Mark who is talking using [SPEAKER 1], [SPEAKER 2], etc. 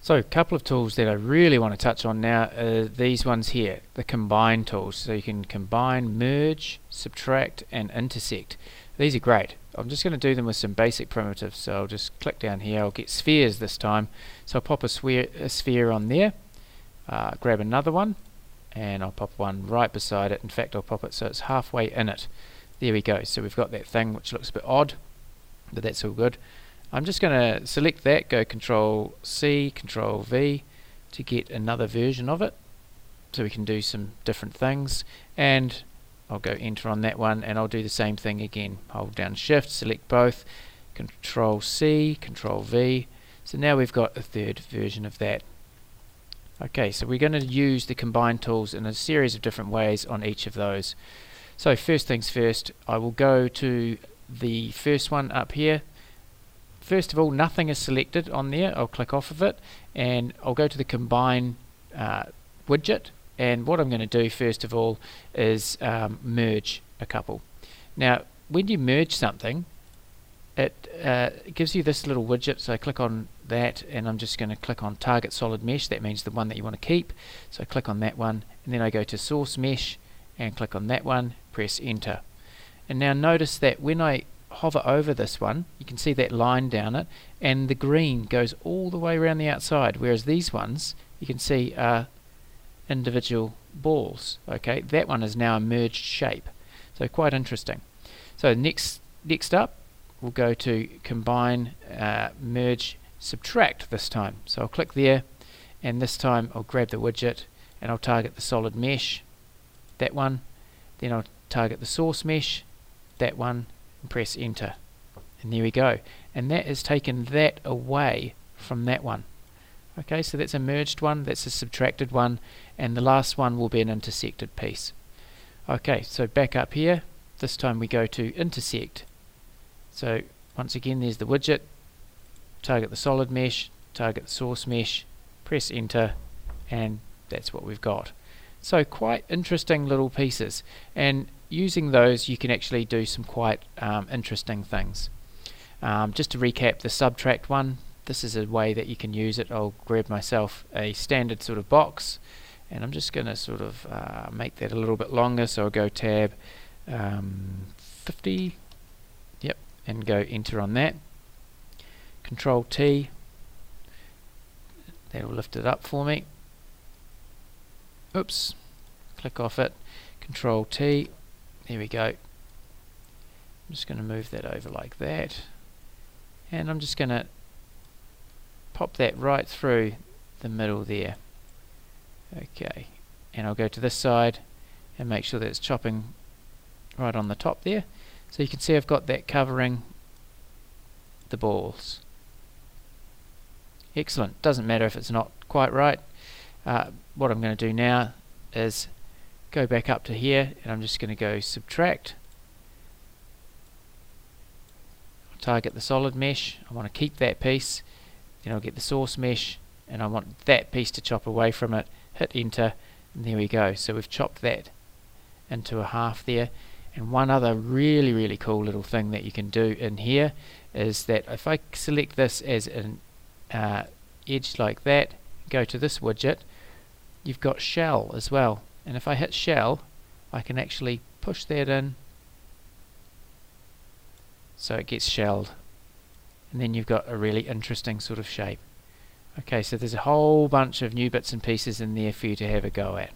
[SPEAKER 1] So a couple of tools that I really want to touch on now are these ones here, the combine tools. So you can combine, merge, subtract and intersect. These are great. I'm just going to do them with some basic primitives. So I'll just click down here. I'll get spheres this time. So I'll pop a sphere on there, grab another one, and I'll pop one right beside it. In fact, I'll pop it so it's halfway in it. There we go. So we've got that thing which looks a bit odd, but that's all good. I'm just going to select that, go Control C, Control V to get another version of it so we can do some different things, and I'll go enter on that one and I'll do the same thing again. Hold down Shift, select both, Control C, Control V. So now we've got a third version of that. Okay, so we're going to use the combine tools in a series of different ways on each of those. So first things first, I will go to the first one up here. First of all, nothing is selected on there. I'll click off of it and I'll go to the combine widget, and what I'm going to do first of all is merge a couple. Now when you merge something, it gives you this little widget, so I click on that and I'm just going to click on target solid mesh. That means the one that you want to keep, so I click on that one and then I go to source mesh and click on that one, press enter. And now notice that when I hover over this one, you can see that line down it, and the green goes all the way around the outside, whereas these ones you can see are individual balls. Okay, that one is now a merged shape, so quite interesting. So next up we'll go to combine, merge, subtract this time. So I'll click there and this time I'll grab the widget and I'll target the solid mesh, that one, then I'll target the source mesh, that one, and press enter, and there we go, and that has taken that away from that one. Okay, so that's a merged one, that's a subtracted one, and the last one will be an intersected piece. Okay, so back up here, this time we go to intersect. So once again there's the widget, target the solid mesh, target the source mesh, press enter, and that's what we've got. So quite interesting little pieces, and using those you can actually do some quite interesting things. Just to recap the subtract one, this is a way that you can use it. I'll grab myself a standard sort of box and I'm just going to sort of make that a little bit longer, so I'll go tab 50, yep, and go enter on that. Control T, that'll lift it up for me. Oops, click off it, Control T, there we go. I'm just going to move that over like that, and I'm just going to pop that right through the middle there. Okay, and I'll go to this side and make sure that it's chopping right on the top there, so you can see I've got that covering the balls. Excellent. Doesn't matter if it's not quite right. What I'm going to do now is go back up to here and I'm just going to go subtract, target the solid mesh, I want to keep that piece, then I'll get the source mesh and I want that piece to chop away from it, hit enter, and there we go. So we've chopped that into a half there. And one other really cool little thing that you can do in here is that if I select this as an edge like that, go to this widget, you've got shell as well, and if I hit shell I can actually push that in so it gets shelled, and then you've got a really interesting sort of shape. Okay, so there's a whole bunch of new bits and pieces in there for you to have a go at.